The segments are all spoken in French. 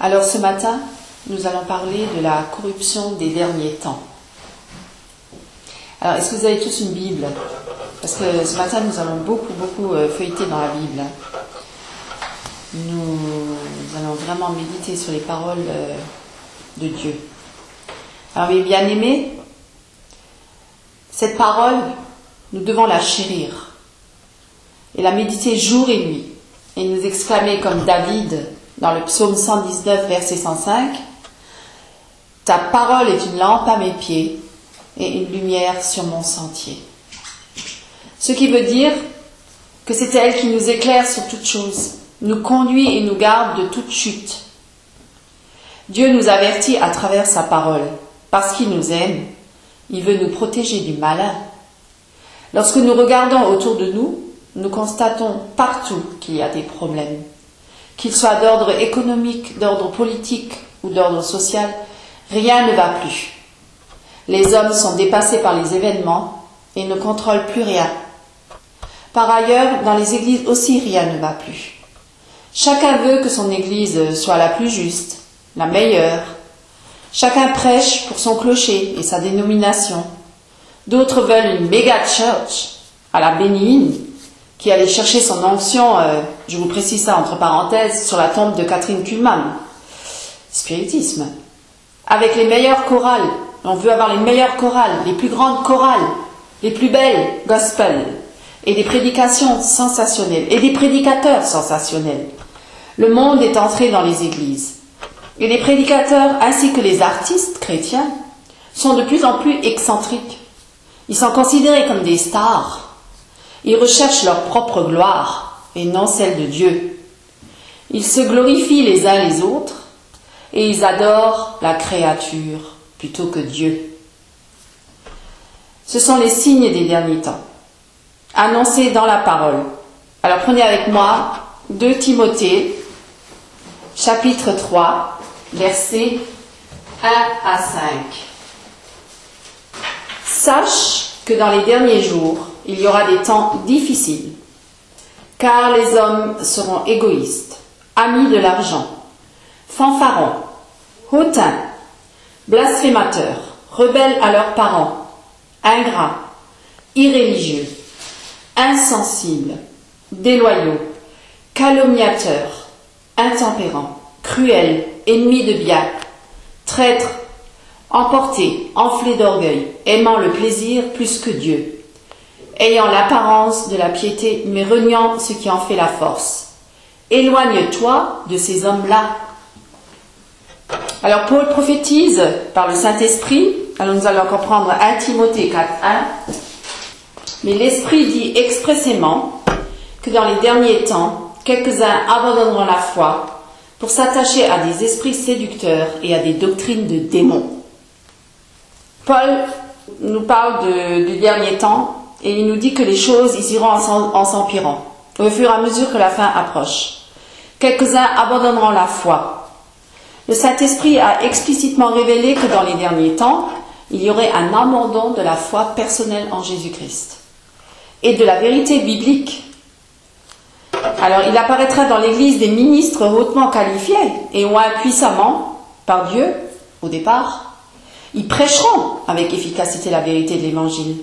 Alors ce matin, nous allons parler de la corruption des derniers temps. Alors, est-ce que vous avez tous une Bible? Parce que ce matin, nous allons beaucoup feuilleter dans la Bible. Nous allons vraiment méditer sur les paroles de Dieu. Alors, mes bien-aimés, cette parole, nous devons la chérir et la méditer jour et nuit et nous exclamer comme David dans le psaume 119, verset 105, « Ta parole est une lampe à mes pieds et une lumière sur mon sentier. » Ce qui veut dire que c'est elle qui nous éclaire sur toute chose, nous conduit et nous garde de toute chute. Dieu nous avertit à travers sa parole, parce qu'il nous aime, il veut nous protéger du malin. Lorsque nous regardons autour de nous, nous constatons partout qu'il y a des problèmes. Qu'ils soient d'ordre économique, d'ordre politique ou d'ordre social, rien ne va plus. Les hommes sont dépassés par les événements et ne contrôlent plus rien. Par ailleurs, dans les églises aussi, rien ne va plus. Chacun veut que son église soit la plus juste, la meilleure. Chacun prêche pour son clocher et sa dénomination. D'autres veulent une méga church à la Bénigne, qui allait chercher son onction, je vous précise ça entre parenthèses, sur la tombe de Catherine Kuhlman. Spiritisme. Avec les meilleures chorales. On veut avoir les meilleures chorales, les plus grandes chorales, les plus belles gospel, et des prédications sensationnelles, et des prédicateurs sensationnels. Le monde est entré dans les églises. Et les prédicateurs, ainsi que les artistes chrétiens, sont de plus en plus excentriques. Ils sont considérés comme des stars. Ils recherchent leur propre gloire et non celle de Dieu. Ils se glorifient les uns les autres et ils adorent la créature plutôt que Dieu. Ce sont les signes des derniers temps, annoncés dans la parole. Alors prenez avec moi 2 Timothée, chapitre 3, versets 1 à 5. Sache que dans les derniers jours, il y aura des temps difficiles, car les hommes seront égoïstes, amis de l'argent, fanfarons, hautains, blasphémateurs, rebelles à leurs parents, ingrats, irréligieux, insensibles, déloyaux, calomniateurs, intempérants, cruels, ennemis de bien, traîtres, emportés, enflés d'orgueil, aimant le plaisir plus que Dieu, ayant l'apparence de la piété, mais reniant ce qui en fait la force. Éloigne-toi de ces hommes-là. Alors Paul prophétise par le Saint-Esprit, alors nous allons comprendre 1 Timothée 4.1, mais l'Esprit dit expressément que dans les derniers temps, quelques-uns abandonneront la foi pour s'attacher à des esprits séducteurs et à des doctrines de démons. Paul nous parle du dernier temps et il nous dit que les choses iront en s'empirant au fur et à mesure que la fin approche. Quelques-uns abandonneront la foi. Le Saint-Esprit a explicitement révélé que dans les derniers temps, il y aurait un abandon de la foi personnelle en Jésus-Christ et de la vérité biblique. Alors, il apparaîtra dans l'Église des ministres hautement qualifiés et moins puissamment par Dieu, au départ. Ils prêcheront avec efficacité la vérité de l'Évangile,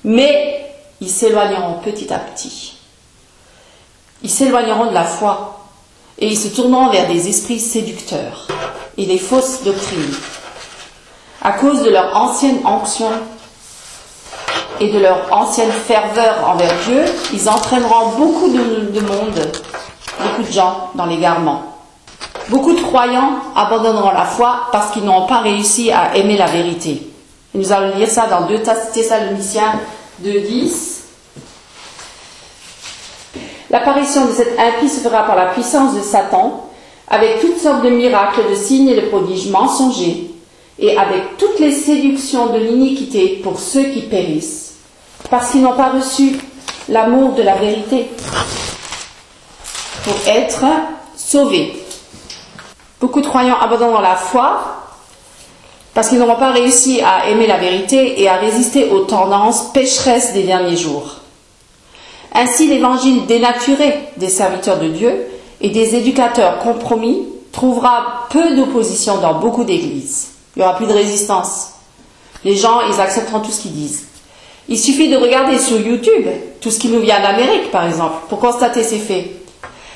mais ils s'éloigneront petit à petit. Ils s'éloigneront de la foi et ils se tourneront vers des esprits séducteurs et des fausses doctrines. À cause de leur ancienne onction et de leur ancienne ferveur envers Dieu, ils entraîneront beaucoup de monde, beaucoup de gens dans l'égarement. Beaucoup de croyants abandonneront la foi parce qu'ils n'ont pas réussi à aimer la vérité. Et nous allons lire ça dans 2 Thessaloniciens 2.10. L'apparition de cet impie se fera par la puissance de Satan, avec toutes sortes de miracles, de signes et de prodiges mensongers, et avec toutes les séductions de l'iniquité pour ceux qui périssent, parce qu'ils n'ont pas reçu l'amour de la vérité, pour être sauvés. Beaucoup de croyants abandonneront la foi parce qu'ils n'auront pas réussi à aimer la vérité et à résister aux tendances pécheresses des derniers jours. Ainsi, l'évangile dénaturé des serviteurs de Dieu et des éducateurs compromis trouvera peu d'opposition dans beaucoup d'églises. Il n'y aura plus de résistance. Les gens, ils accepteront tout ce qu'ils disent. Il suffit de regarder sur YouTube tout ce qui nous vient d'Amérique, par exemple, pour constater ces faits.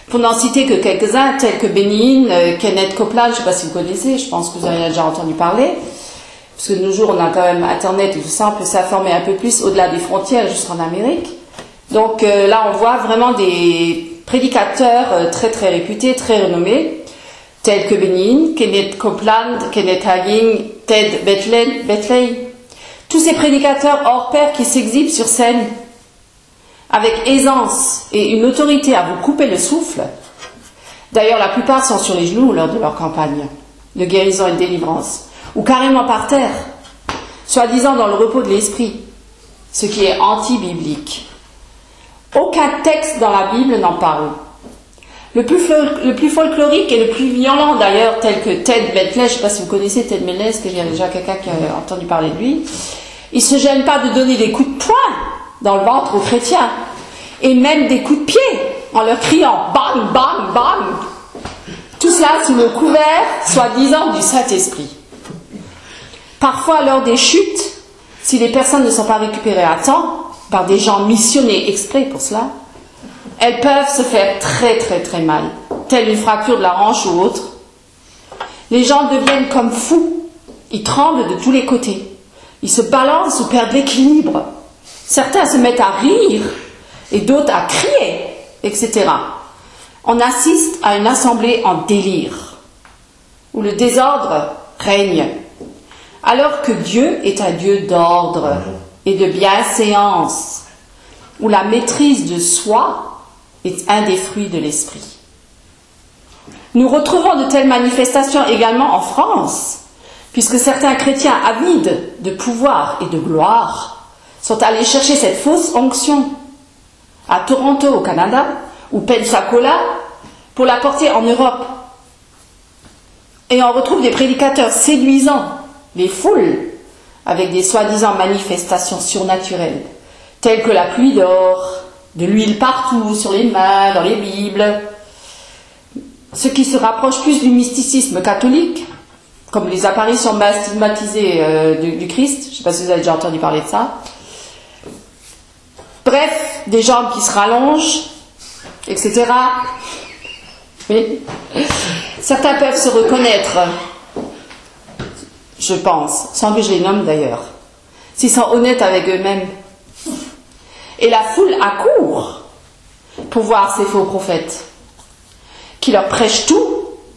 Pour n'en citer que quelques-uns, tels que Benin, Kenneth Copeland, je ne sais pas si vous connaissez, je pense que vous en avez déjà entendu parler, parce que de nos jours, on a quand même Internet et tout ça, on peut s'informer un peu plus au-delà des frontières, jusqu'en Amérique. Donc là, on voit vraiment des prédicateurs très très réputés, très renommés, tels que Benin, Kenneth Copeland, Kenneth Hagin, Ted Bentley. Tous ces prédicateurs hors pair qui s'exhibent sur scène avec aisance et une autorité à vous couper le souffle. D'ailleurs, la plupart sont sur les genoux lors de leur campagne de guérison et de délivrance, ou carrément par terre, soi-disant dans le repos de l'esprit, ce qui est anti-biblique. Aucun texte dans la Bible n'en parle. Le plus folklorique et le plus violent d'ailleurs, tel que Ted Bentley, je ne sais pas si vous connaissez Ted Bentley, est-ce qu'il y a déjà quelqu'un qui a entendu parler de lui, il ne se gêne pas de donner des coups de poing dans le ventre aux chrétiens, et même des coups de pied, en leur criant « bang, bang, bang !» Tout cela sous le couvert, soi-disant, du Saint-Esprit. Parfois, lors des chutes, si les personnes ne sont pas récupérées à temps, par des gens missionnés exprès pour cela, elles peuvent se faire très très très mal, telle une fracture de la hanche ou autre. Les gens deviennent comme fous, ils tremblent de tous les côtés, ils se balancent ou perdent l'équilibre. Certains se mettent à rire et d'autres à crier, etc. On assiste à une assemblée en délire, où le désordre règne, alors que Dieu est un Dieu d'ordre et de bienséance, où la maîtrise de soi est un des fruits de l'esprit. Nous retrouvons de telles manifestations également en France, puisque certains chrétiens avides de pouvoir et de gloire sont allés chercher cette fausse onction à Toronto au Canada ou Pensacola pour la porter en Europe. Et on retrouve des prédicateurs séduisant les foules avec des soi-disant manifestations surnaturelles, telles que la pluie d'or, de l'huile partout, sur les mains, dans les Bibles, ce qui se rapproche plus du mysticisme catholique, comme les apparitions stigmatisées du Christ. Je ne sais pas si vous avez déjà entendu parler de ça. Bref, des jambes qui se rallongent, etc. Oui. Certains peuvent se reconnaître, je pense, sans que je les nomme d'ailleurs, s'ils sont honnêtes avec eux-mêmes. Et la foule accourt pour voir ces faux prophètes, qui leur prêchent tout,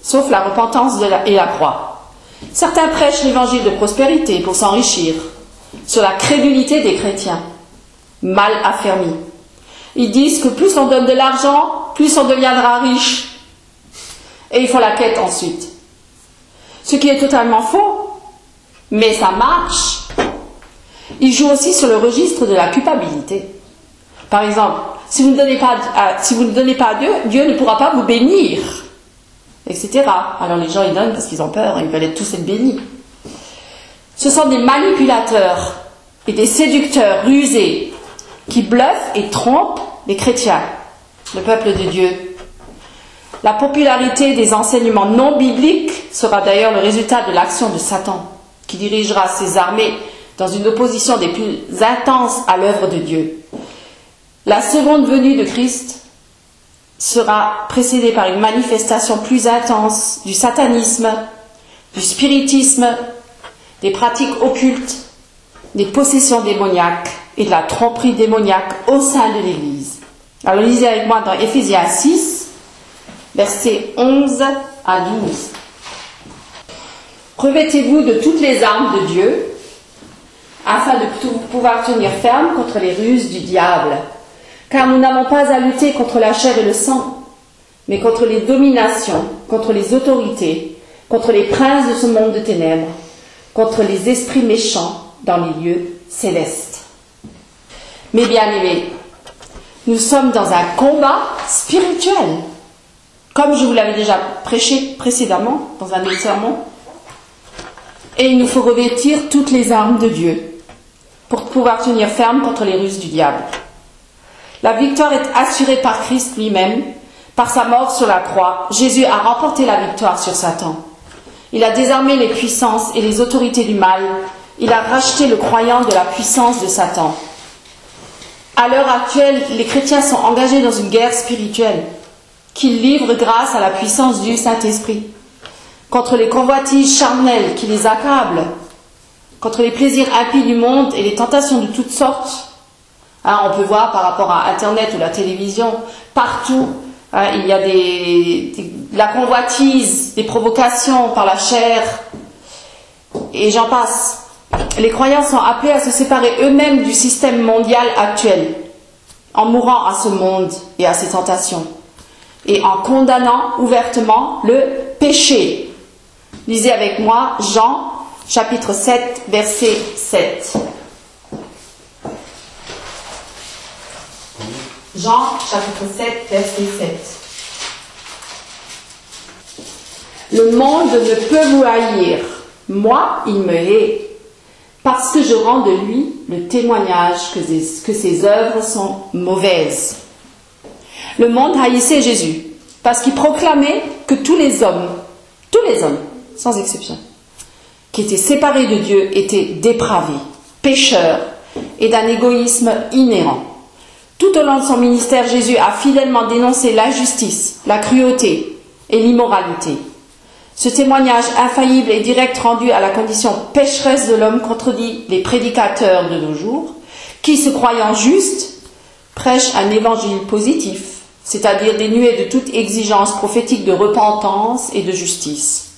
sauf la repentance et la croix. Certains prêchent l'évangile de prospérité pour s'enrichir, sur la crédulité des chrétiens, mal affermis. Ils disent que plus on donne de l'argent, plus on deviendra riche. Et ils font la quête ensuite. Ce qui est totalement faux, mais ça marche. Ils jouent aussi sur le registre de la culpabilité. Par exemple, si vous ne donnez pas à Dieu, Dieu ne pourra pas vous bénir, etc. Alors les gens, ils donnent parce qu'ils ont peur, ils veulent tous être bénis. Ce sont des manipulateurs et des séducteurs rusés qui bluffent et trompent les chrétiens, le peuple de Dieu. La popularité des enseignements non bibliques sera d'ailleurs le résultat de l'action de Satan, qui dirigera ses armées dans une opposition des plus intenses à l'œuvre de Dieu. La seconde venue de Christ sera précédée par une manifestation plus intense du satanisme, du spiritisme, des pratiques occultes, des possessions démoniaques et de la tromperie démoniaque au sein de l'Église. Alors lisez avec moi dans Éphésiens 6, versets 11 à 12. Revêtez-vous de toutes les armes de Dieu, afin de pouvoir tenir ferme contre les ruses du diable. Car nous n'avons pas à lutter contre la chair et le sang, mais contre les dominations, contre les autorités, contre les princes de ce monde de ténèbres, contre les esprits méchants dans les lieux célestes. Mes bien-aimés, nous sommes dans un combat spirituel, comme je vous l'avais déjà prêché précédemment dans un autre sermon, et il nous faut revêtir toutes les armes de Dieu pour pouvoir tenir ferme contre les ruses du diable. La victoire est assurée par Christ lui-même, Par sa mort sur la croix, Jésus a remporté la victoire sur Satan. Il a désarmé les puissances et les autorités du mal. Il a racheté le croyant de la puissance de Satan. À l'heure actuelle, les chrétiens sont engagés dans une guerre spirituelle qu'ils livrent grâce à la puissance du Saint-Esprit, contre les convoitises charnelles qui les accablent, contre les plaisirs impies du monde et les tentations de toutes sortes. On peut voir par rapport à Internet ou la télévision, partout, il y a la convoitise, des provocations par la chair, et j'en passe. Les croyants sont appelés à se séparer eux-mêmes du système mondial actuel, en mourant à ce monde et à ses tentations, et en condamnant ouvertement le péché. Lisez avec moi Jean, chapitre 7, verset 7. Jean, chapitre 7, verset 7. Le monde ne peut vous haïr. Moi, il me hait, parce que je rends de lui le témoignage que ses œuvres sont mauvaises. Le monde haïssait Jésus, parce qu'il proclamait que tous les hommes, sans exception, qui étaient séparés de Dieu étaient dépravés, pécheurs et d'un égoïsme inhérent. Tout au long de son ministère, Jésus a fidèlement dénoncé l'injustice, la cruauté et l'immoralité. Ce témoignage infaillible et direct rendu à la condition pécheresse de l'homme contredit les prédicateurs de nos jours, qui, se croyant justes, prêchent un évangile positif, c'est-à-dire dénué de toute exigence prophétique de repentance et de justice.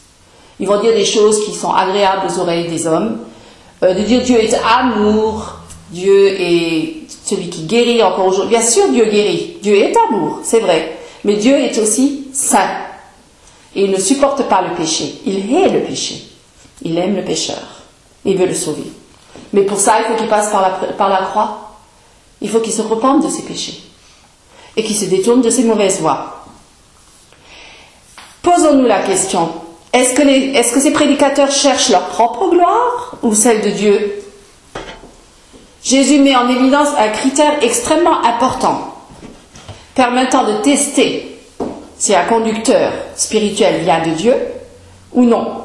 Ils vont dire des choses qui sont agréables aux oreilles des hommes, de dire Dieu est amour, Dieu est celui qui guérit encore aujourd'hui. Bien sûr, Dieu guérit, Dieu est amour, c'est vrai, mais Dieu est aussi saint. Et il ne supporte pas le péché. Il hait le péché. Il aime le pécheur. Il veut le sauver. Mais pour ça, il faut qu'il passe par la croix. Il faut qu'il se repente de ses péchés. Et qu'il se détourne de ses mauvaises voies. Posons-nous la question. Est-ce que ces prédicateurs cherchent leur propre gloire ou celle de Dieu? Jésus met en évidence un critère extrêmement important, permettant de tester si un conducteur spirituel vient de Dieu ou non.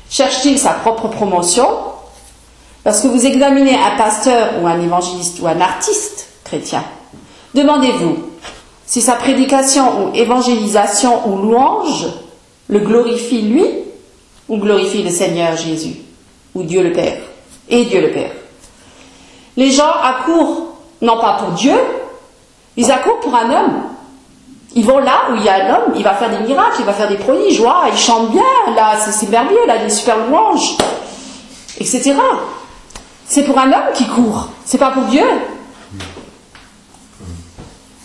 Cherche-t-il sa propre promotion? Lorsque vous examinez un pasteur ou un évangéliste ou un artiste chrétien, demandez-vous si sa prédication ou évangélisation ou louange le glorifie lui ou glorifie le Seigneur Jésus ou Dieu le Père et Dieu le Père. Les gens accourent non pas pour Dieu, ils accourent pour un homme. Ils vont là où il y a un homme, il va faire des miracles, il va faire des prodiges, il chante bien, là c'est merveilleux, là des super louanges, etc. C'est pour un homme qui court, c'est pas pour Dieu.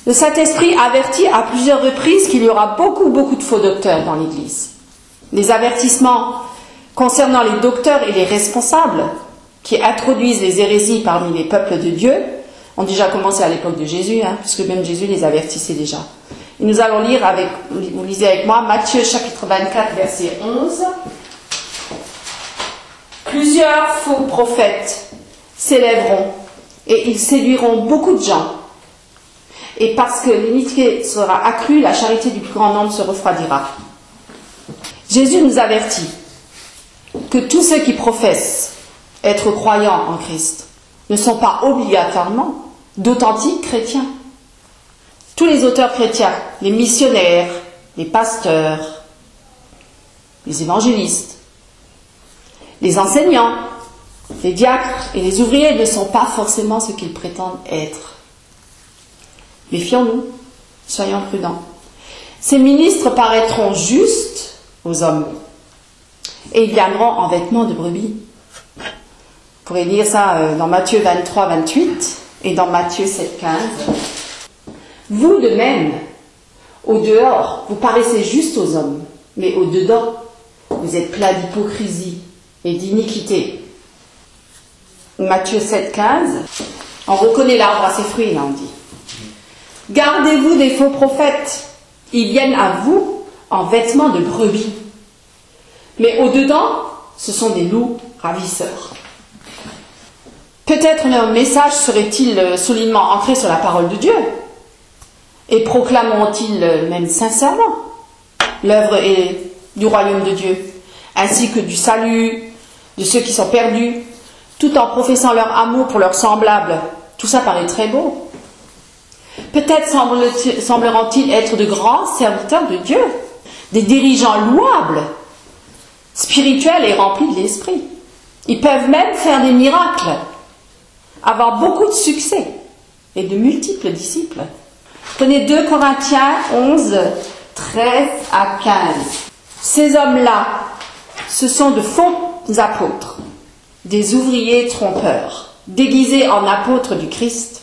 Le Saint-Esprit avertit à plusieurs reprises qu'il y aura beaucoup de faux docteurs dans l'Église. Les avertissements concernant les docteurs et les responsables qui introduisent les hérésies parmi les peuples de Dieu ont déjà commencé à l'époque de Jésus, puisque même Jésus les avertissait déjà. Et nous allons lire vous lisez avec moi, Matthieu chapitre 24, verset 11. Plusieurs faux prophètes s'élèveront et ils séduiront beaucoup de gens. Et parce que l'iniquité sera accrue, la charité du plus grand nombre se refroidira. Jésus nous avertit que tous ceux qui professent être croyants en Christ ne sont pas obligatoirement d'authentiques chrétiens. Tous les auteurs chrétiens, les missionnaires, les pasteurs, les évangélistes, les enseignants, les diacres et les ouvriers ne sont pas forcément ce qu'ils prétendent être. Méfions-nous, soyons prudents. Ces ministres paraîtront justes aux hommes et ils viendront en vêtements de brebis. Vous pourrez lire ça dans Matthieu 23, 28 et dans Matthieu 7, 15. Vous de même, au dehors, vous paraissez juste aux hommes, mais au dedans, vous êtes plein d'hypocrisie et d'iniquité. Matthieu 7, 15, on reconnaît l'arbre à ses fruits, là on dit. Gardez-vous des faux prophètes, ils viennent à vous en vêtements de brebis, mais au dedans, ce sont des loups ravisseurs. Peut-être leur message serait-il solidement ancré sur la parole de Dieu. Et proclameront-ils même sincèrement l'œuvre du royaume de Dieu, ainsi que du salut de ceux qui sont perdus, tout en professant leur amour pour leurs semblables? Tout ça paraît très beau. Peut-être sembleront-ils être de grands serviteurs de Dieu, des dirigeants louables, spirituels et remplis de l'esprit. Ils peuvent même faire des miracles, avoir beaucoup de succès et de multiples disciples. Prenez 2 Corinthiens 11, 13 à 15. Ces hommes-là, ce sont de faux apôtres, des ouvriers trompeurs, déguisés en apôtres du Christ.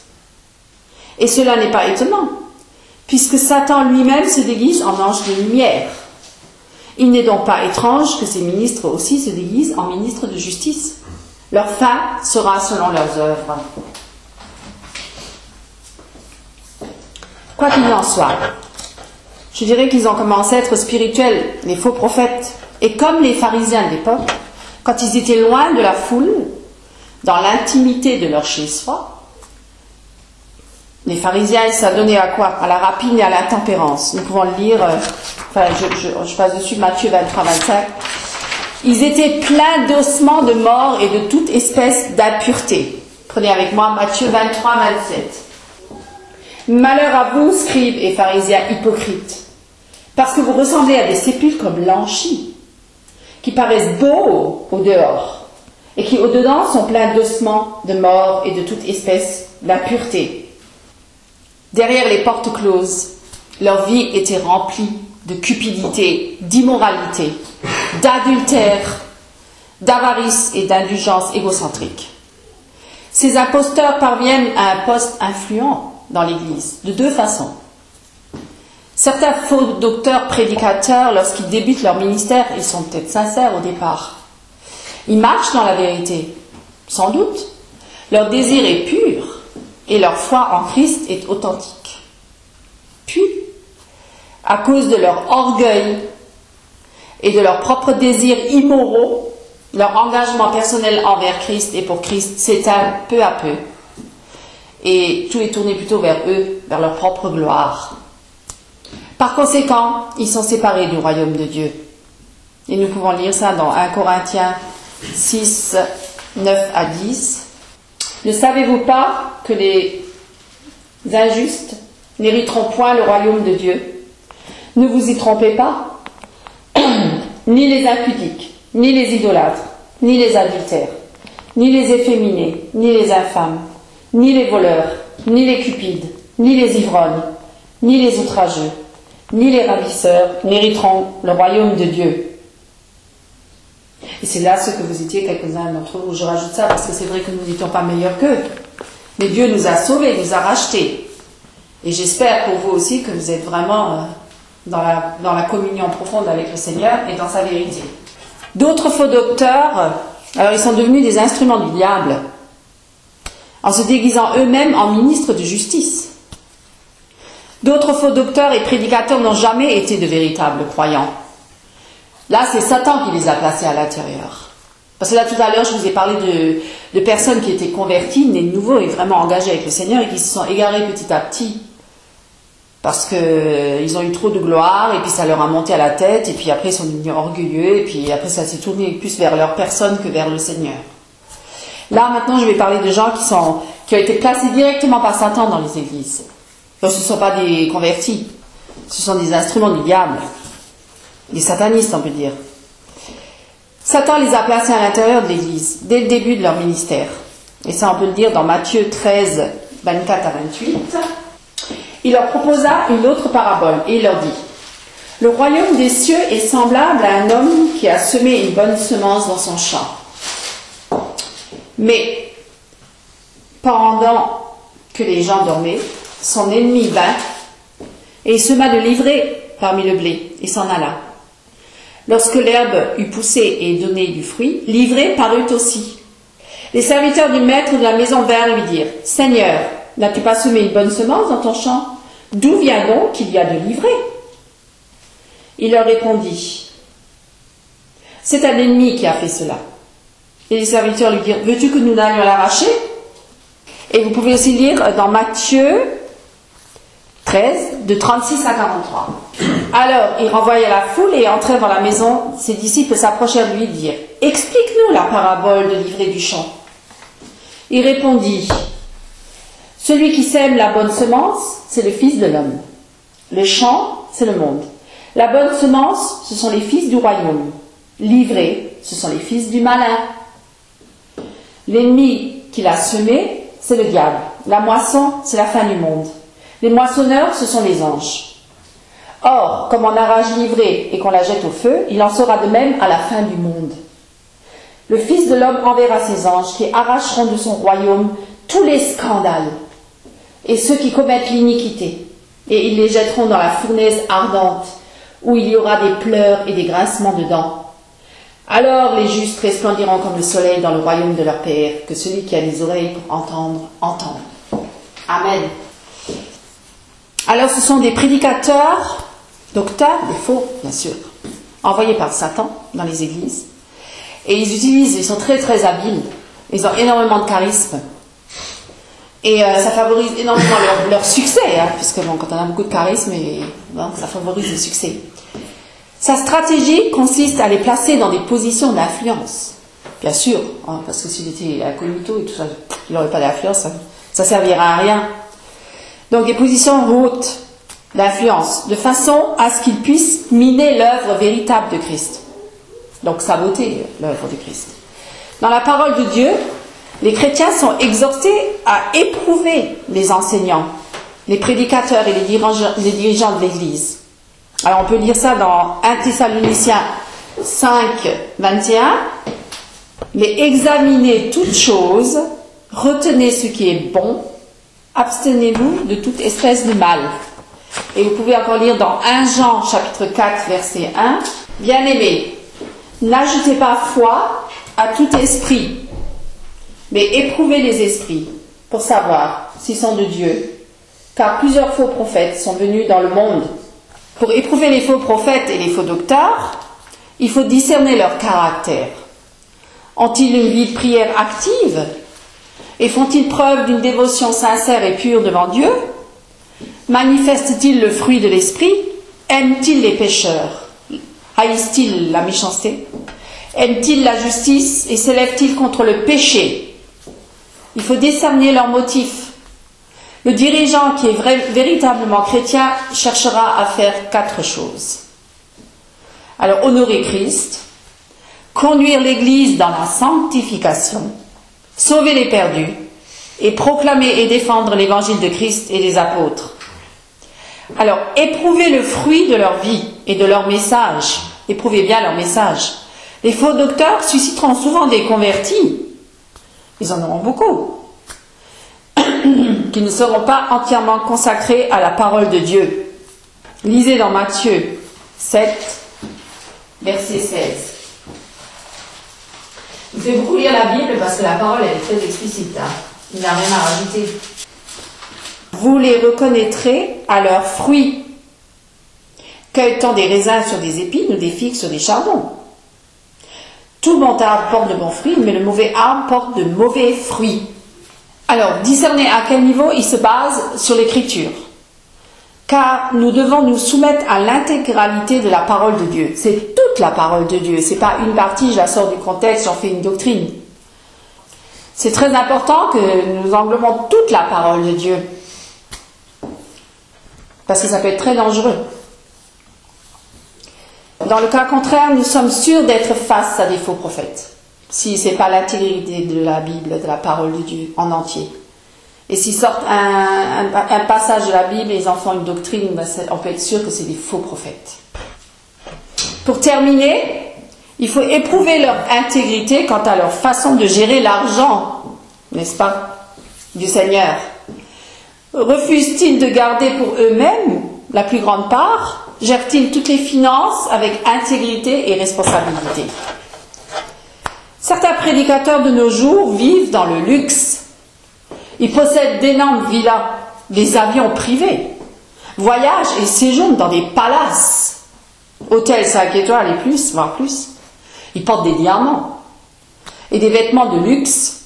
Et cela n'est pas étonnant, puisque Satan lui-même se déguise en ange de lumière. Il n'est donc pas étrange que ces ministres aussi se déguisent en ministres de justice. Leur fin sera selon leurs œuvres. Quoi qu'il en soit, je dirais qu'ils ont commencé à être spirituels, les faux prophètes. Et comme les pharisiens de l'époque, quand ils étaient loin de la foule, dans l'intimité de leur chez-soi, les pharisiens, ils s'adonnaient à quoi? À la rapine et à l'intempérance. Nous pouvons le lire, je passe dessus, Matthieu 23, 25. Ils étaient pleins d'ossements de mort et de toute espèce d'impureté. Prenez avec moi Matthieu 23, 27. Malheur à vous, scribes et pharisiens hypocrites, parce que vous ressemblez à des sépulcres blanchis, qui paraissent beaux au dehors, et qui au dedans sont pleins d'ossements de mort et de toute espèce d'impureté. Derrière les portes closes, leur vie était remplie de cupidité, d'immoralité, d'adultère, d'avarice et d'indulgence égocentrique. Ces imposteurs parviennent à un poste influent dans l'Église de 2 façons. Certains faux docteurs prédicateurs, lorsqu'ils débutent leur ministère, ils sont peut-être sincères au départ. Ils marchent dans la vérité, sans doute. Leur désir est pur et leur foi en Christ est authentique. Puis, à cause de leur orgueil et de leurs propres désirs immoraux, leur engagement personnel envers Christ et pour Christ s'éteint peu à peu. Et tout est tourné plutôt vers eux, vers leur propre gloire. Par conséquent, ils sont séparés du royaume de Dieu. Et nous pouvons lire ça dans 1 Corinthiens 6, 9 à 10. Ne savez-vous pas que les injustes n'hériteront point le royaume de Dieu? Ne vous y trompez pas. Ni les impudiques, ni les idolâtres, ni les adultères, ni les efféminés, ni les infâmes, ni les voleurs, ni les cupides, ni les ivrognes, ni les outrageux, ni les ravisseurs n'hériteront le royaume de Dieu. Et c'est là ce que vous étiez, quelques-uns d'entre vous. Je rajoute ça parce que c'est vrai que nous n'étions pas meilleurs qu'eux. Mais Dieu nous a sauvés, nous a rachetés. Et j'espère pour vous aussi que vous êtes vraiment dans la communion profonde avec le Seigneur et dans sa vérité. D'autres faux docteurs, alors ils sont devenus des instruments du diable, en se déguisant eux-mêmes en ministres de justice. D'autres faux docteurs et prédicateurs n'ont jamais été de véritables croyants. Là, c'est Satan qui les a placés à l'intérieur. Parce que là, tout à l'heure, je vous ai parlé de personnes qui étaient converties, nés de nouveau et vraiment engagées avec le Seigneur et qui se sont égarées petit à petit. Parce qu'ils ont eu trop de gloire et puis ça leur a monté à la tête et puis après ils sont devenus orgueilleux et puis après ça s'est tourné plus vers leur personne que vers le Seigneur. Là, maintenant, je vais parler de gens qui ont été placés directement par Satan dans les églises. Donc, ce ne sont pas des convertis. Ce sont des instruments du diable. Des satanistes, on peut dire. Satan les a placés à l'intérieur de l'église, dès le début de leur ministère. Et ça, on peut le dire dans Matthieu 13, 24 à 28. Il leur proposa une autre parabole et il leur dit: le royaume des cieux est semblable à un homme qui a semé une bonne semence dans son champ. Mais, pendant que les gens dormaient, son ennemi vint et il sema de l'ivraie parmi le blé et s'en alla. Lorsque l'herbe eut poussé et donné du fruit, l'ivraie parut aussi. Les serviteurs du maître de la maison vinrent lui dire: Seigneur, n'as-tu pas semé une bonne semence dans ton champ? D'où vient donc qu'il y a de l'ivraie? Il leur répondit: c'est un ennemi qui a fait cela. Et les serviteurs lui dirent: veux-tu que nous n'allions l'arracher? Et vous pouvez aussi lire dans Matthieu 13, de 36 à 43. Alors, il renvoya la foule et entrèrent dans la maison. Ses disciples s'approchèrent de lui et dirent, « Explique-nous la parabole de l'ivraie du champ. » Il répondit, « Celui qui sème la bonne semence, c'est le Fils de l'homme. Le champ, c'est le monde. La bonne semence, ce sont les fils du royaume. L'ivraie, ce sont les fils du malin. L'ennemi qui l'a semé, c'est le diable. La moisson, c'est la fin du monde. Les moissonneurs, ce sont les anges. Or, comme on arrache l'ivraie et qu'on la jette au feu, il en sera de même à la fin du monde. Le Fils de l'homme enverra ses anges qui arracheront de son royaume tous les scandales et ceux qui commettent l'iniquité, et ils les jetteront dans la fournaise ardente, où il y aura des pleurs et des grincements de dents. Alors les justes resplendiront comme le soleil dans le royaume de leur Père. Que celui qui a des oreilles pour entendre, entende. Amen. Alors ce sont des prédicateurs, docteurs, des faux, bien sûr, envoyés par Satan dans les églises. Et ils sont très très habiles, ils ont énormément de charisme. Et ça favorise énormément leur succès, hein, puisque bon, quand on a beaucoup de charisme, ça favorise le succès. Sa stratégie consiste à les placer dans des positions d'influence. Bien sûr, hein, parce que s'il était incognito et tout ça, il n'aurait pas d'influence, ça servirait à rien. Donc des positions hautes d'influence, de façon à ce qu'ils puissent miner l'œuvre véritable de Christ. Donc saboter l'œuvre de Christ. Dans la parole de Dieu, les chrétiens sont exhortés à éprouver les enseignants, les prédicateurs et les dirigeants de l'Église. Alors on peut lire ça dans 1 Thessaloniciens 5, 21. Mais examinez toutes choses, retenez ce qui est bon, abstenez-vous de toute espèce de mal. Et vous pouvez encore lire dans 1 Jean chapitre 4 verset 1. Bien-aimés, n'ajoutez pas foi à tout esprit, mais éprouvez les esprits pour savoir s'ils sont de Dieu, car plusieurs faux prophètes sont venus dans le monde. Pour éprouver les faux prophètes et les faux docteurs, il faut discerner leur caractère. Ont-ils une vie de prière active? Et font-ils preuve d'une dévotion sincère et pure devant Dieu? Manifestent-ils le fruit de l'esprit? Aiment-ils les pécheurs? Haïssent-ils la méchanceté? Aiment-ils la justice et s'élèvent-ils contre le péché? Il faut décerner leurs motifs. Le dirigeant qui est véritablement chrétien cherchera à faire 4 choses. Alors, honorer Christ, conduire l'Église dans la sanctification, sauver les perdus et proclamer et défendre l'évangile de Christ et des apôtres. Alors, éprouvez le fruit de leur vie et de leur message. Éprouvez bien leur message. Les faux docteurs susciteront souvent des convertis. Ils en auront beaucoup. Qui ne seront pas entièrement consacrés à la parole de Dieu. Lisez dans Matthieu 7, verset 16. Il fait beaucoup lire la Bible parce que la parole elle est très explicite. Hein. Il n'y a rien à rajouter. Vous les reconnaîtrez à leurs fruits. Cueille-t-on des raisins sur des épines ou des figues sur des chardons? Tout bon arbre porte de bons fruits, mais le mauvais arbre porte de mauvais fruits. Alors, discerner à quel niveau il se base sur l'écriture. Car nous devons nous soumettre à l'intégralité de la parole de Dieu. C'est toute la parole de Dieu. C'est pas une partie, je la sors du contexte, j'en fais une doctrine. C'est très important que nous englobons toute la parole de Dieu. Parce que ça peut être très dangereux. Dans le cas contraire, nous sommes sûrs d'être face à des faux prophètes. Si ce n'est pas l'intégrité de la Bible, de la parole de Dieu en entier. Et s'ils sortent un passage de la Bible et ils en font une doctrine, ben on peut être sûr que c'est des faux prophètes. Pour terminer, il faut éprouver leur intégrité quant à leur façon de gérer l'argent, n'est-ce pas, du Seigneur. Refusent-ils de garder pour eux-mêmes la plus grande part? Gèrent-ils toutes les finances avec intégrité et responsabilité? Certains prédicateurs de nos jours vivent dans le luxe. Ils possèdent d'énormes villas, des avions privés, voyagent et séjournent dans des palaces, hôtels 5 étoiles et plus, voire plus. Ils portent des diamants et des vêtements de luxe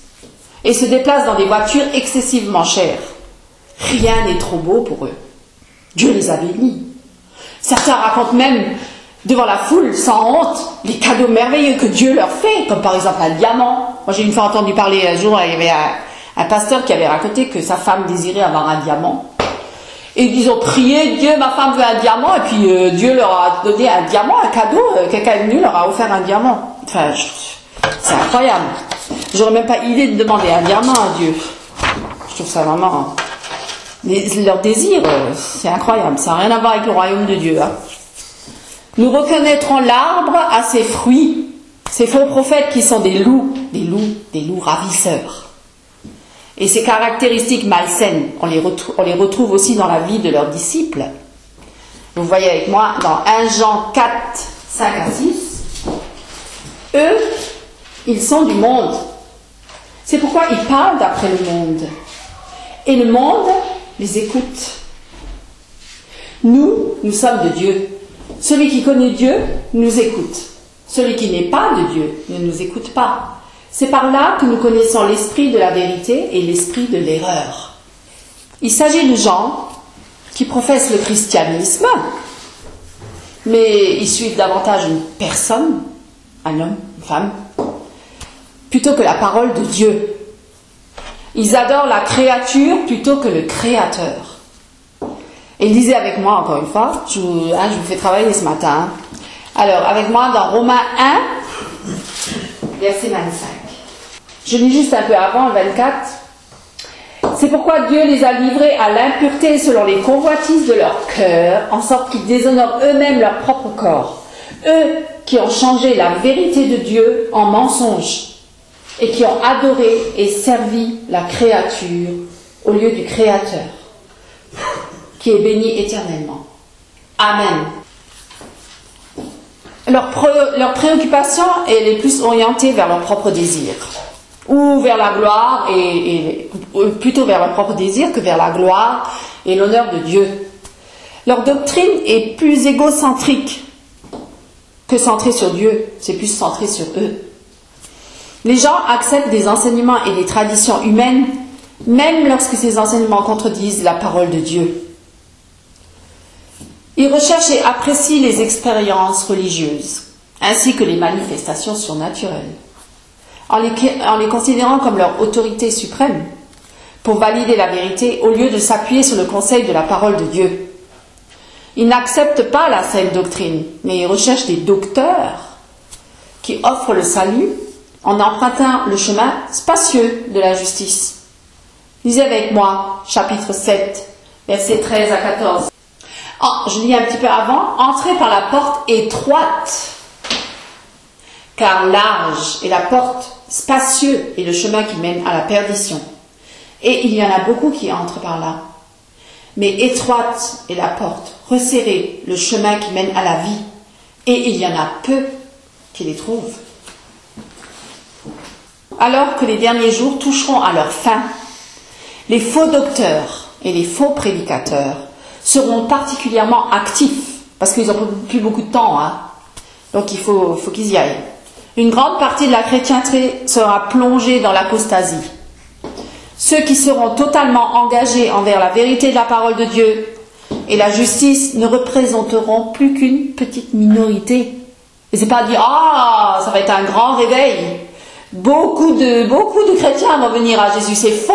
et se déplacent dans des voitures excessivement chères. Rien n'est trop beau pour eux. Dieu les a bénis. Certains racontent même devant la foule, sans honte, les cadeaux merveilleux que Dieu leur fait, comme par exemple un diamant. Moi j'ai une fois entendu parler un jour, il y avait un pasteur qui avait raconté que sa femme désirait avoir un diamant. Et ils ont prié, Dieu, ma femme veut un diamant, et puis Dieu leur a donné un diamant, un cadeau, quelqu'un est venu, leur a offert un diamant. Enfin, c'est incroyable. J'aurais même pas idée de demander un diamant à Dieu. Je trouve ça vraiment... leur désir, c'est incroyable, ça n'a rien à voir avec le royaume de Dieu. Hein. Nous reconnaîtrons l'arbre à ses fruits, ces faux prophètes qui sont des loups ravisseurs. Et ces caractéristiques malsaines, on les retrouve aussi dans la vie de leurs disciples. Vous voyez avec moi dans 1 Jean 4, 5 à 6, eux, ils sont du monde. C'est pourquoi ils parlent d'après le monde. Et le monde les écoute. Nous sommes de Dieu. Celui qui connaît Dieu nous écoute. Celui qui n'est pas de Dieu ne nous écoute pas. C'est par là que nous connaissons l'esprit de la vérité et l'esprit de l'erreur. Il s'agit de gens qui professent le christianisme, mais ils suivent davantage une personne, un homme, une femme, plutôt que la parole de Dieu. Ils adorent la créature plutôt que le créateur. Et lisez avec moi encore une fois, je vous fais travailler ce matin. Alors, avec moi dans Romains 1, verset 25. Je lis juste un peu avant, 24. C'est pourquoi Dieu les a livrés à l'impureté selon les convoitises de leur cœur, en sorte qu'ils déshonorent eux-mêmes leur propre corps. Eux qui ont changé la vérité de Dieu en mensonge et qui ont adoré et servi la créature au lieu du Créateur, qui est béni éternellement. Amen. Leur préoccupation est plus orientée vers leur propre désir, ou vers la gloire, et plutôt vers leur propre désir que vers la gloire et l'honneur de Dieu. Leur doctrine est plus égocentrique que centrée sur Dieu, c'est plus centré sur eux. Les gens acceptent des enseignements et des traditions humaines, même lorsque ces enseignements contredisent la parole de Dieu. Ils recherchent et apprécient les expériences religieuses, ainsi que les manifestations surnaturelles, en les considérant comme leur autorité suprême, pour valider la vérité au lieu de s'appuyer sur le conseil de la parole de Dieu. Ils n'acceptent pas la saine doctrine, mais ils recherchent des docteurs qui offrent le salut en empruntant le chemin spacieux de la justice. Lisez avec moi, chapitre 7, versets 13 à 14. Je lis un petit peu avant. Entrez par la porte étroite, car large est la porte, spacieux est le chemin qui mène à la perdition. Et il y en a beaucoup qui entrent par là. Mais étroite est la porte, resserré le chemin qui mène à la vie, et il y en a peu qui les trouvent. Alors que les derniers jours toucheront à leur fin, les faux docteurs et les faux prédicateurs seront particulièrement actifs, parce qu'ils n'ont plus beaucoup de temps, hein. Donc il faut qu'ils y aillent. Une grande partie de la chrétienté sera plongée dans l'apostasie. Ceux qui seront totalement engagés envers la vérité de la parole de Dieu et la justice ne représenteront plus qu'une petite minorité. Et c'est pas dire ça va être un grand réveil. Beaucoup de chrétiens vont venir à Jésus. C'est faux.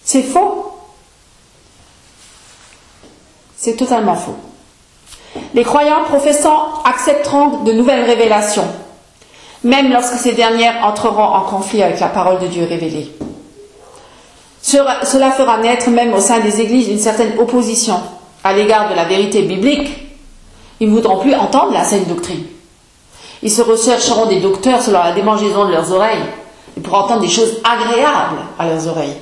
C'est faux. C'est totalement faux. Les croyants professants accepteront de nouvelles révélations, même lorsque ces dernières entreront en conflit avec la parole de Dieu révélée. Cela fera naître même au sein des églises une certaine opposition à l'égard de la vérité biblique. Ils ne voudront plus entendre la saine doctrine. Ils se rechercheront des docteurs selon la démangeaison de leurs oreilles et pour entendre des choses agréables à leurs oreilles.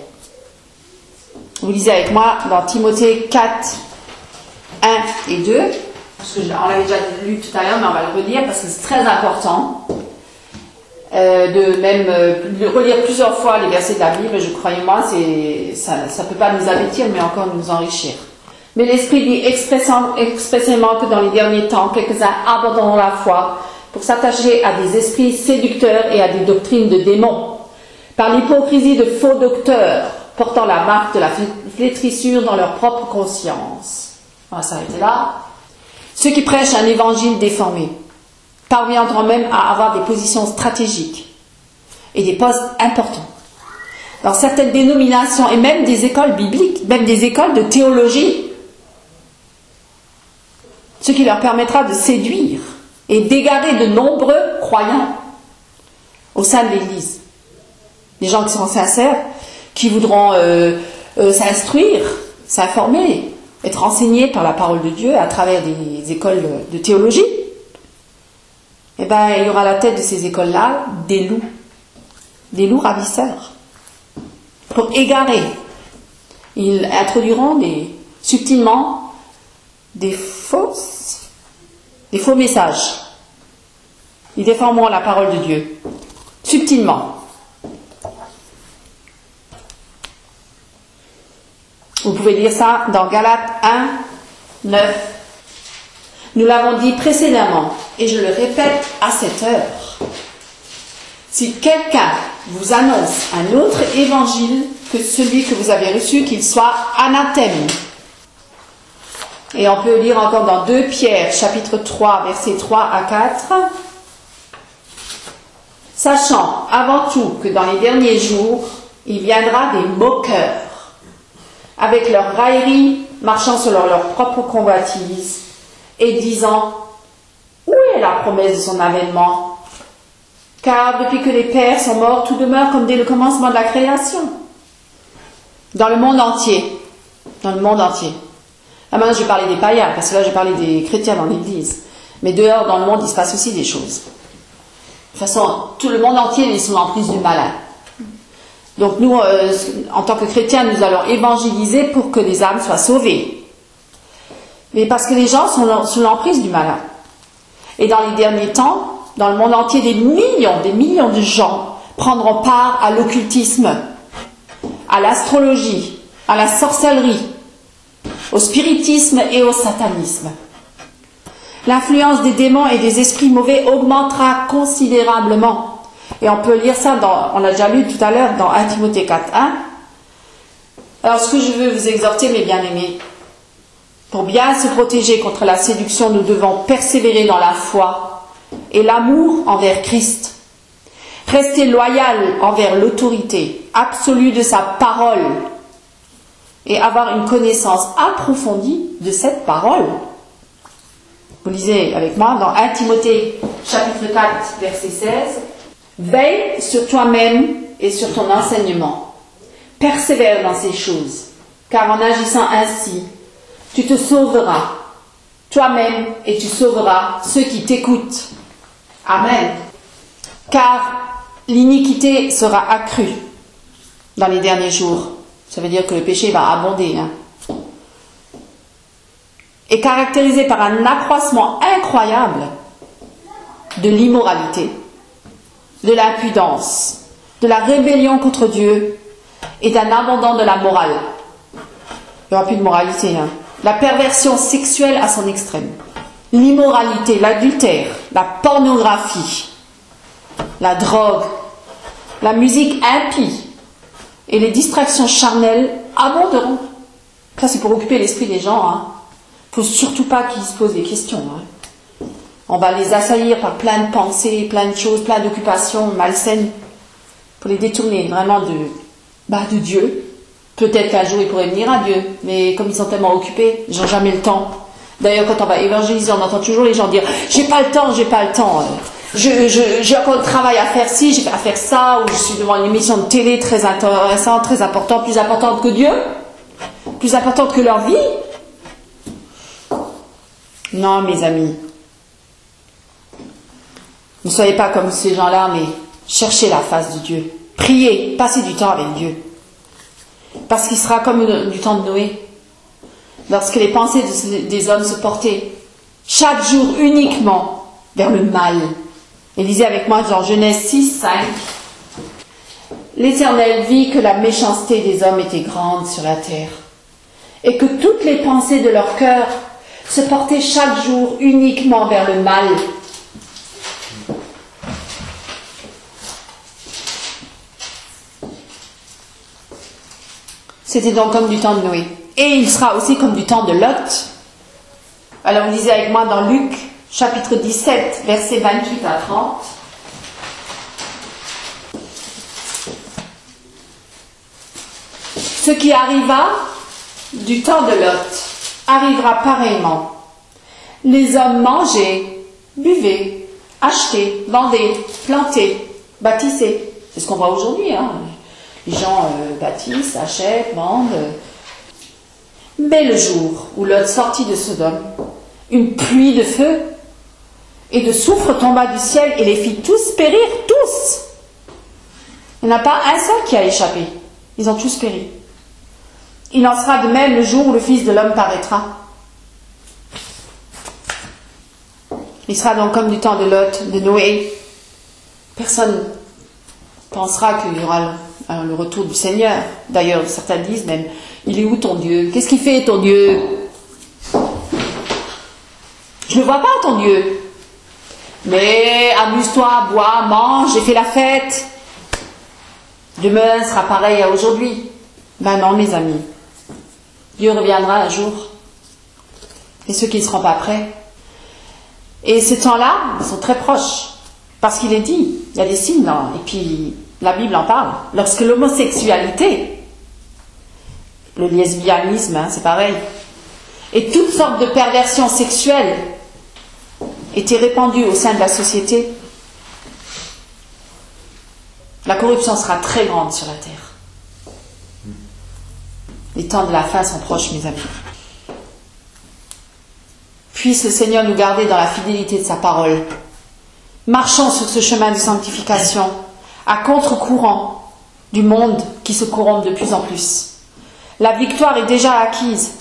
Vous lisez avec moi dans Timothée 4, 1 et 2, parce qu'on l'avait déjà lu tout à l'heure, mais on va le relire parce que c'est très important. De relire plusieurs fois les versets de la Bible, je croyez-moi, ça ne peut pas nous avertir, mais encore nous enrichir. Mais l'Esprit dit expressément que dans les derniers temps, quelques-uns abandonneront la foi pour s'attacher à des esprits séducteurs et à des doctrines de démons, par l'hypocrisie de faux docteurs portant la marque de la flétrissure dans leur propre conscience. On va s'arrêter là. Ceux qui prêchent un évangile déformé parviendront même à avoir des positions stratégiques et des postes importants dans certaines dénominations et même des écoles bibliques, même des écoles de théologie, ce qui leur permettra de séduire et d'égarer de nombreux croyants au sein de l'Église. Des gens qui sont sincères, qui voudront s'instruire, s'informer, être enseignés par la parole de Dieu à travers des écoles de théologie. Eh bien, il y aura à la tête de ces écoles-là des loups ravisseurs, pour égarer. Ils introduiront subtilement des faux messages. Ils déformeront la parole de Dieu, subtilement. Vous pouvez lire ça dans Galates 1, 9. Nous l'avons dit précédemment, et je le répète à cette heure. Si quelqu'un vous annonce un autre évangile que celui que vous avez reçu, qu'il soit anathème. Et on peut lire encore dans 2 Pierre, chapitre 3, versets 3 à 4. Sachant avant tout que dans les derniers jours, il viendra des moqueurs, avec leurs railleries, marchant selon leur propre convoitise, et disant « Où est la promesse de son avènement ? Car depuis que les pères sont morts, tout demeure comme dès le commencement de la création. » Dans le monde entier. Dans le monde entier. Là maintenant je vais parler des païens, parce que là je vais parler des chrétiens dans l'église. Mais dehors, dans le monde, il se passe aussi des choses. De toute façon, tout le monde entier est sous l'emprise du malin. Donc nous, en tant que chrétiens, nous allons évangéliser pour que les âmes soient sauvées. Mais parce que les gens sont sous l'emprise du malin. Et dans les derniers temps, dans le monde entier, des millions de gens prendront part à l'occultisme, à l'astrologie, à la sorcellerie, au spiritisme et au satanisme. L'influence des démons et des esprits mauvais augmentera considérablement. Et on peut lire ça, on l'a déjà lu tout à l'heure, dans 1 Timothée 4, 1. Alors ce que je veux vous exhorter, mes bien-aimés, pour bien se protéger contre la séduction, nous devons persévérer dans la foi et l'amour envers Christ. Rester loyal envers l'autorité absolue de sa parole et avoir une connaissance approfondie de cette parole. Vous lisez avec moi dans 1 Timothée chapitre 4 verset 16. Veille sur toi-même et sur ton enseignement. Persévère dans ces choses, car en agissant ainsi, tu te sauveras toi-même et tu sauveras ceux qui t'écoutent. Amen. Car l'iniquité sera accrue dans les derniers jours. Ça veut dire que le péché va abonder. Est caractérisé par un accroissement incroyable de l'immoralité, de l'impudence, de la rébellion contre Dieu et d'un abandon de la morale. Il n'y aura plus de moralité. La perversion sexuelle à son extrême. L'immoralité, l'adultère, la pornographie, la drogue, la musique impie et les distractions charnelles abonderont. Ça, c'est pour occuper l'esprit des gens. Il ne faut surtout pas qu'ils se posent des questions. On va les assaillir par plein de pensées, plein de choses, plein d'occupations malsaines pour les détourner vraiment de Dieu. Peut-être qu'un jour ils pourraient venir à Dieu, mais comme ils sont tellement occupés, ils n'ont jamais le temps. D'ailleurs, quand on va évangéliser, on entend toujours les gens dire « j'ai pas le temps, j'ai pas le temps. J'ai encore le travail à faire ci, j'ai à faire ça, ou je suis devant une émission de télé très intéressante, très importante, plus importante que Dieu, plus importante que leur vie. » Non, mes amis. Ne soyez pas comme ces gens-là, mais cherchez la face de Dieu. Priez, passez du temps avec Dieu. Parce qu'il sera comme du temps de Noé, lorsque les pensées des hommes se portaient chaque jour uniquement vers le mal. Et lisez avec moi dans Genèse 6, 5. L'Éternel vit que la méchanceté des hommes était grande sur la terre, et que toutes les pensées de leur cœur se portaient chaque jour uniquement vers le mal. C'était donc comme du temps de Noé. Et il sera aussi comme du temps de Lot. Alors, vous lisez avec moi dans Luc, chapitre 17, versets 28 à 30. Ce qui arriva du temps de Lot arrivera pareillement. Les hommes mangeaient, buvaient, achetaient, vendaient, plantaient, bâtissaient. C'est ce qu'on voit aujourd'hui. Hein. Les gens bâtissent, achètent, vendent. Mais le jour où Lot sortit de Sodome, une pluie de feu et de soufre tomba du ciel et les fit tous périr, tous. Il n'y en a pas un seul qui a échappé. Ils ont tous péri. Il en sera de même le jour où le Fils de l'homme paraîtra. Il sera donc comme du temps de Lot, de Noé. Personne pensera qu'il y aura le retour du Seigneur. D'ailleurs, certains disent même, il est où ton Dieu? Qu'est-ce qu'il fait ton Dieu? Je ne vois pas ton Dieu. Mais amuse-toi, bois, mange et fais la fête. Demain sera pareil à aujourd'hui. Ben non, mes amis. Dieu reviendra un jour. Et ceux qui ne seront pas prêts. Et ces temps-là, ils sont très proches. Parce qu'il est dit, il y a des signes, là, et puis la Bible en parle. Lorsque l'homosexualité, le lesbianisme, hein, c'est pareil, et toutes sortes de perversions sexuelles étaient répandues au sein de la société, la corruption sera très grande sur la terre. Les temps de la fin sont proches, mes amis. Puisse le Seigneur nous garder dans la fidélité de sa parole. Marchons sur ce chemin de sanctification, à contre-courant du monde qui se corrompt de plus en plus. La victoire est déjà acquise.